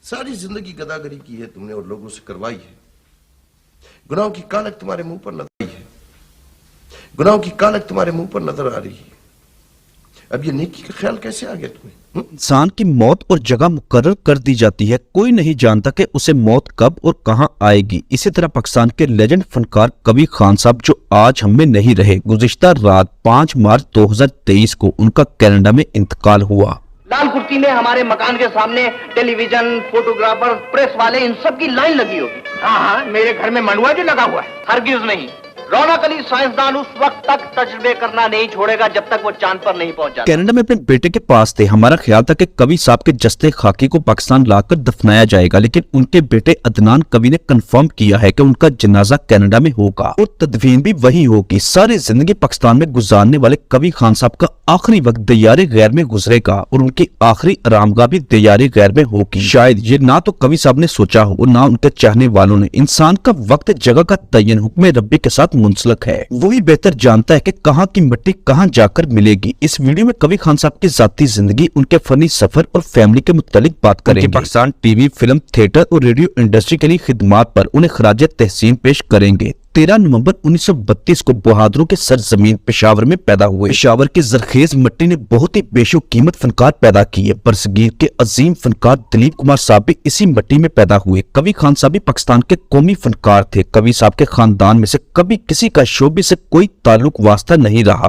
सारी जिंदगी गदागरी की है तुमने और लोगों से करवाई है। गुनाहों की कालक तुम्हारे मुंह पर नजर आई है, गुनाहों की कालक तुम्हारे मुंह पर नजर आ रही है। अब ये नेकी का ख्याल कैसे आ गया तुम्हें? इंसान की मौत और जगह मुकर्रर कर दी जाती है, कोई नहीं जानता कि उसे मौत कब और कहां आएगी। इसी तरह पाकिस्तान के लेजेंड फनकार कबीर खान साहब जो आज हम में नहीं रहे, गुज़िश्ता रात 5 मार्च 2023 को उनका कनाडा में इंतकाल हुआ। लाल कुर्सी में हमारे मकान के सामने टेलीविजन, फोटोग्राफर, प्रेस वाले, इन सब की लाइन लगी होगी। हाँ, मेरे घर में मंडुआ भी लगा हुआ है। हरगिज नहीं, रौनक अली साइंसदान उस वक्त तक तजुर्बे करना नहीं छोड़ेगा जब तक वो चांद पर नहीं पहुंच जाता। कनाडा में अपने बेटे के पास थे। हमारा ख्याल था कि कवि साहब के जस्ते खाकी को पाकिस्तान लाकर दफनाया जाएगा, लेकिन उनके बेटे अदनान कवि ने कंफर्म किया है कि उनका जनाजा कनाडा में होगा और तदफीन भी वही होगी। सारी जिंदगी पाकिस्तान में गुजारने वाले कवि खान साहब का आखिरी वक्त दियारे गैर में गुजरेगा और उनकी आखिरी आरामगाह भी दियारे गैर में होगी। शायद ये ना तो कवि साहब ने सोचा हो और ना उनके चाहने वालों ने। इंसान का वक्त जगह का तयन हुक्म रब्बी के साथ मुंसलक है, वही बेहतर जानता है कि कहाँ की मिट्टी कहाँ जाकर मिलेगी। इस वीडियो में कवि खान साहब की जाती जिंदगी, उनके फनी सफर और फैमिली के मुतालिक बात करेंगे। पाकिस्तान टीवी, फिल्म, थिएटर और रेडियो इंडस्ट्री के लिए खिदमात पर उन्हें खराज तहसीन पेश करेंगे। 13 नवंबर 1932 को बहादुरों के सरजमीन पेशावर में पैदा हुए। पेशावर की जरखेज मिट्टी ने बहुत ही बेशो कीमत फनकार पैदा किए। बरसगीर के अजीम फनकार दिलीप कुमार साहब भी इसी मिट्टी में पैदा हुए। कवि खान साहब भी पाकिस्तान के कौमी फनकार थे। कवि साहब के खानदान में से कभी किसी का शोबे से कोई ताल्लुक वास्ता नहीं रहा।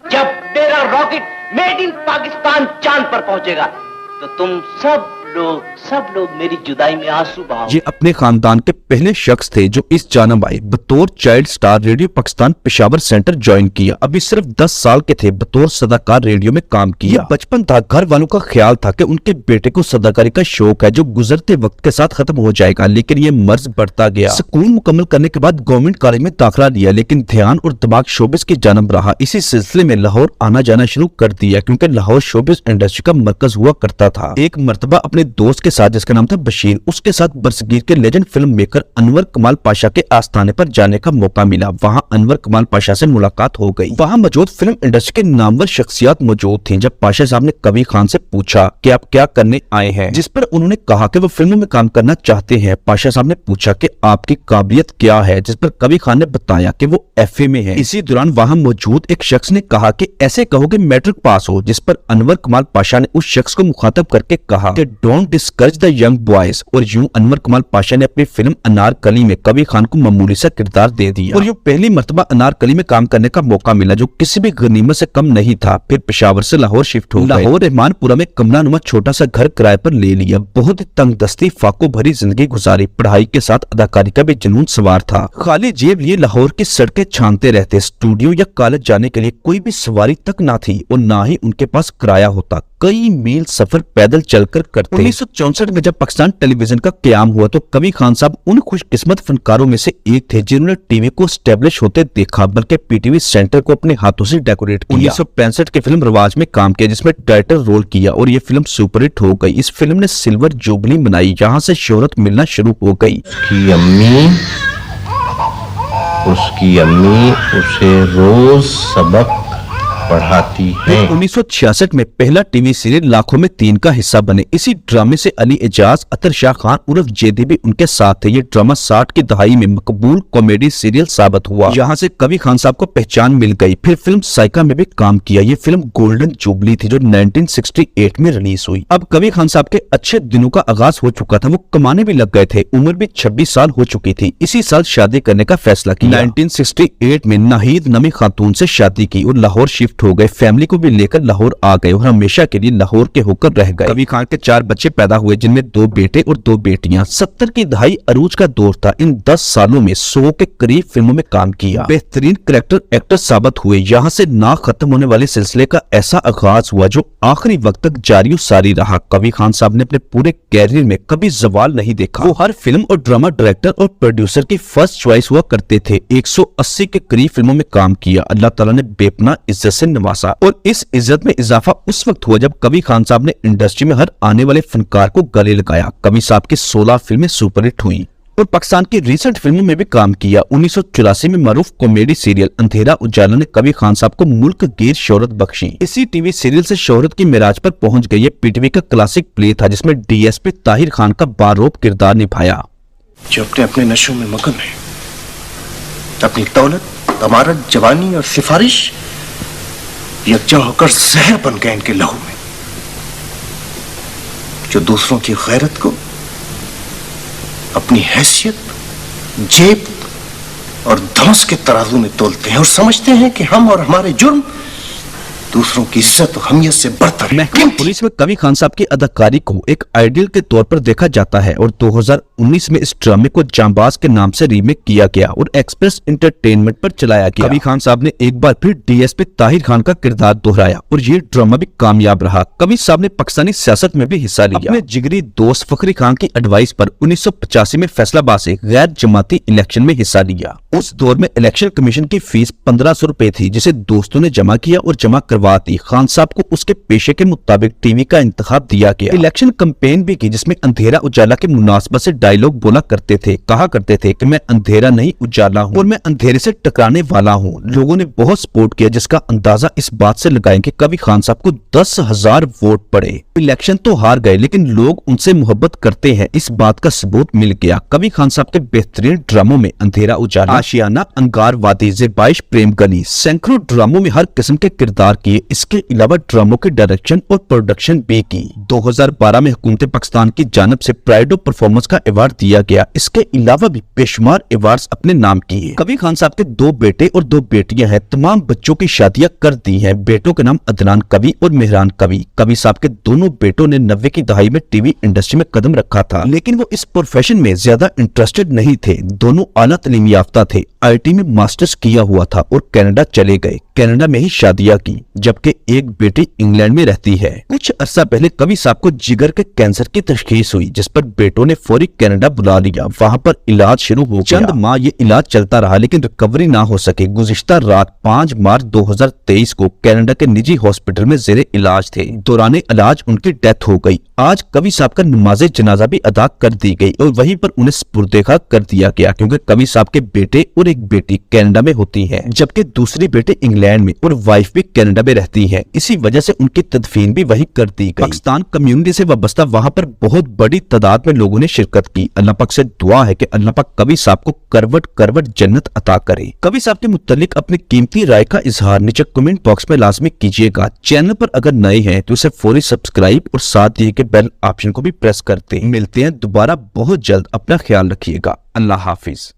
जब तेरा रॉकेट मेड इन पाकिस्तान चांद पर पहुंचेगा तो तुम सब लोग मेरी जुदाई में आंसू बहाओगे। ये अपने खानदान के पहले शख्स थे जो इस जानब आए। बतौर child star radio Pakistan Peshawar centre join किया। अभी सिर्फ 10 साल के थे। बतौर सदाकार रेडियो में काम किया। बचपन था, घर वालों का ख्याल था कि उनके बेटे को सदाकारी का शौक है जो गुजरते वक्त के साथ खत्म हो जाएगा, लेकिन ये मर्ज बढ़ता गया। स्कूल मुकम्मल करने के बाद गवर्नमेंट कॉलेज में दाखिला लिया, लेकिन ध्यान और दिमाग शोबिस की जानब रहा। इसी सिलसिले में लाहौर आना जाना शुरू कर दिया, क्योंकि लाहौर शोबिस इंडस्ट्री का मरकज हुआ करता था। एक मरतबा अपने दोस्त के साथ जिसका नाम था बशीर, उसके साथ बरसगीर के लेजेंड फिल्म मेकर अनवर कमाल पाशा के आस्थाने पर जाने का मौका मिला। वहां अनवर कमाल पाशा से मुलाकात हो गई। वहां मौजूद फिल्म इंडस्ट्री के नामवर शख्सियत मौजूद थीं। जब पाशा साहब ने कबीर खान से पूछा कि आप क्या करने आए हैं, जिस पर उन्होंने कहा कि वो फिल्मों में काम करना चाहते हैं। पाशा साहब ने पूछा कि आपकी काबिलियत क्या है, जिस पर कबीर खान ने बताया कि वो FA में है। इसी दौरान वहां मौजूद एक शख्स ने कहा कि ऐसे कहो कि मैट्रिक पास हो, जिस पर अनवर कमाल पाशा ने उस शख्स को मुखातब करके कहा कि don't discourage the young boys. और यूं अनवर कमाल पाशा ने अपनी फिल्म अनारकली में कबीर खान को मामूली सा किरदार दे दिया और यूं पहली मर्तबा अनारकली में काम करने का मौका मिला, जो किसी भी गनीमत से कम नहीं था। फिर पेशावर से लाहौर शिफ्ट हो गए। लाहौर रहमानपुरा में कमरानुमा छोटा सा घर किराए पर ले लिया। बहुत ही तंग दस्ती फाको भरी जिंदगी गुजारी। पढ़ाई के साथ अदाकारी का भी जुनून सवार था। खाली जेब लिए लाहौर की सड़कें छानते रहते। स्टूडियो या कॉलेज जाने के लिए कोई भी सवारी तक ना थी और ना ही उनके पास किराया होता। कई मील सफर पैदल चलकर करते। 1964 में जब पाकिस्तान टेलीविजन का क्याम हुआ तो कबीर खान साहब उन खुशकिस्मत फनकारों में से एक थे जिन्होंने टीवी को स्टैब्लिश होते देखा, बल्कि PTV सेंटर को अपने हाथों से डेकोरेट किया। 1965 की फिल्म रिवाज में काम किया, जिसमें टाइटल रोल किया और ये फिल्म सुपरहिट हो गई। इस फिल्म ने सिल्वर जुबली मनाई, जहाँ से शोहरत मिलना शुरू हो गई। उसकी अम्मी उसे रोज सबक पढ़ाती है। 1966 में पहला टीवी सीरियल लाखों में 3 का हिस्सा बने। इसी ड्रामे से अली एजाज, अतर शाह खान उर्फ जेदी भी उनके साथ थे। ये ड्रामा 60 की दहाई में मकबूल कॉमेडी सीरियल साबित हुआ। यहाँ से कबीर खान साहब को पहचान मिल गई। फिर फिल्म साइका में भी काम किया। ये फिल्म गोल्डन जुबली थी जो 1968 में रिलीज हुई। अब कबीर खान साहब के अच्छे दिनों का आगाज हो चुका था। वो कमाने भी लग गए थे। उम्र भी 26 साल हो चुकी थी। इसी साल शादी करने का फैसला किया। 1968 में नाहिद नमी खातून से शादी की और लाहौर शिफ्ट हो गए। फैमिली को भी लेकर लाहौर आ गए और हमेशा के लिए लाहौर के होकर रह गए। कबीर खान के 4 बच्चे पैदा हुए, जिनमें 2 बेटे और 2 बेटियां। 70 की दहाई अरूज का दौर था। इन 10 सालों में 100 के करीब फिल्मों में काम किया। बेहतरीन करैक्टर एक्टर साबित हुए। यहाँ से ना खत्म होने वाले सिलसिले का ऐसा आगाज हुआ जो आखिरी वक्त तक जारी सारी रहा। कबीर खान साहब ने अपने पूरे कैरियर में कभी जवाल नहीं देखा। वो हर फिल्म और ड्रामा डायरेक्टर और प्रोड्यूसर की फर्स्ट चॉइस हुआ करते थे। 180 के करीब फिल्मों में काम किया। अल्लाह ताला ने बेपना इज्जत से नवाजा और इस इज्जत में इजाफा उस वक्त हुआ जब कबीर खान साहब ने इंडस्ट्री में हर आने वाले फनकार को गले लगाया। कबीर साहब की 16 फिल्में सुपरहिट हुई। और पाकिस्तान की रीसेंट फिल्मों में भी काम किया। 1984 में मारूफ कॉमेडी सीरियल अंधेरा उजाला ने कबीर खान साहब को मुल्क गिर शोहरत बख्शी। इसी टीवी सीरियल से शोहरत की मिराज पर पहुंच गई। ये पीटीवी का क्लासिक प्ले था जिसमें डीएसपी ताहिर खान का बारोब किरदार निभाया। जो अपने अपने नशों में मगन है, अपनी दौलत, तमारत, जवानी और सिफारिश यकजा होकर जहर बन गए इनके लहू में। जो दूसरों की गैरत को अपनी हैसियत, जेब और धौंस के तराजू में तोलते हैं और समझते हैं कि हम और हमारे जुर्म दूसरों की इज्जत और हमियत से बढ़कर हैं। महकमा पुलिस में कबीर खान साहब की अदाकारी को एक आइडियल के तौर पर देखा जाता है और 2019 में इस ड्रामे को जांबाज के नाम से रीमेक किया गया और एक्सप्रेस एंटरटेनमेंट पर चलाया गया। कबीर खान साहब ने एक बार फिर डीएसपी ताहिर खान का किरदार दोहराया और ये ड्रामा भी कामयाब रहा। कबीर साहब ने पाकिस्तानी सियासत में भी हिस्सा लिया। अपने जिगरी दोस्त फखरी खान की एडवाइस पर 1985 में फैसलाबाद से गैर जमाती इलेक्शन में हिस्सा लिया। उस दौर में इलेक्शन कमीशन की फीस 1500 रुपए थी जिसे दोस्तों ने जमा किया और जमा करवा दी। खान साहब को उसके पेशे के मुताबिक टीवी का इंतखाब दिया गया। इलेक्शन कैंपेन भी की जिसमें अंधेरा उजाला के मुनासबत से डायलॉग बोला करते थे। कहा करते थे कि मैं अंधेरा नहीं उजाला हूँ और मैं अंधेरे से टकराने वाला हूँ। लोगों ने बहुत सपोर्ट किया जिसका अंदाजा इस बात से लगाएं कि कबीर खान साहब को 10,000 वोट पड़े। इलेक्शन तो हार गए लेकिन लोग उनसे मोहब्बत करते हैं, इस बात का सबूत मिल गया। कबीर खान साहब के बेहतरीन ड्रामों में अंधेरा उजाला, आशियाना, अंगार वादी, ज़ेबाइश, प्रेम गनी, सैकड़ों ड्रामों में हर किस्म के किरदार किए। इसके अलावा ड्रामों की डायरेक्शन और प्रोडक्शन भी की। 2012 में हुकूमत पाकिस्तान की जानिब से प्राइड ऑफ परफॉर्मेंस का अवार्ड दिया गया। इसके अलावा भी बेशुमार अवार्ड्स अपने नाम किए। कबीर खान साहब के 2 बेटे और 2 बेटियां हैं। तमाम बच्चों की शादियां कर दी हैं। बेटों के नाम अदनान कवि और मेहरान कवि। कबीर साहब के दोनों बेटों ने 90 की दहाई में टीवी इंडस्ट्री में कदम रखा था लेकिन वो इस प्रोफेशन में ज्यादा इंटरेस्टेड नहीं थे। दोनों आला तालीम याफ्ता थे। आईटी में मास्टर्स किया हुआ था और कनाडा चले गए। कनाडा में ही शादियां की जबकि एक बेटी इंग्लैंड में रहती है। कुछ अरसा पहले कबीर साहब को जिगर के कैंसर की तशखीस हुई जिस पर बेटों ने फौरी कनाडा बुला लिया। वहां पर इलाज शुरू हो गया। चंद माह ये इलाज चलता रहा लेकिन रिकवरी ना हो सके। गुज़िश्ता रात 5 मार्च 2023 को कनाडा के निजी हॉस्पिटल में जेरे इलाज थे। दौरान इलाज उनकी डेथ हो गई। आज कबीर साहब का नमाज जनाजा भी अदा कर दी गई और वहीं पर उन्हें सुपुर्द-ए-खाक कर दिया गया क्योंकि कबीर साहब के बेटे और एक बेटी कनाडा में होती है जबकि दूसरी बेटी इंग्लैंड में और वाइफ भी कनाडा में रहती है। इसी वजह से उनकी तदफीन भी वही कर दी गई। पाकिस्तान कम्युनिटी से वाबस्ता वहां पर बहुत बड़ी तादाद में लोगों ने शिरकत की। अल्लाह पाक से दुआ है कि अल्लाह पाक कबीर साहब को करवट करवट जन्नत अता करे। कबीर साहब के मुतालिक अपनी कीमती राय का इजहार नीचे कमेंट बॉक्स में लाजमी कीजिएगा। चैनल पर अगर नए हैं तो इसे फौरी सब्सक्राइब और साथ दिए गए बेल ऑप्शन को भी प्रेस करते। मिलते हैं दोबारा बहुत जल्द। अपना ख्याल रखिएगा। अल्लाह हाफिज।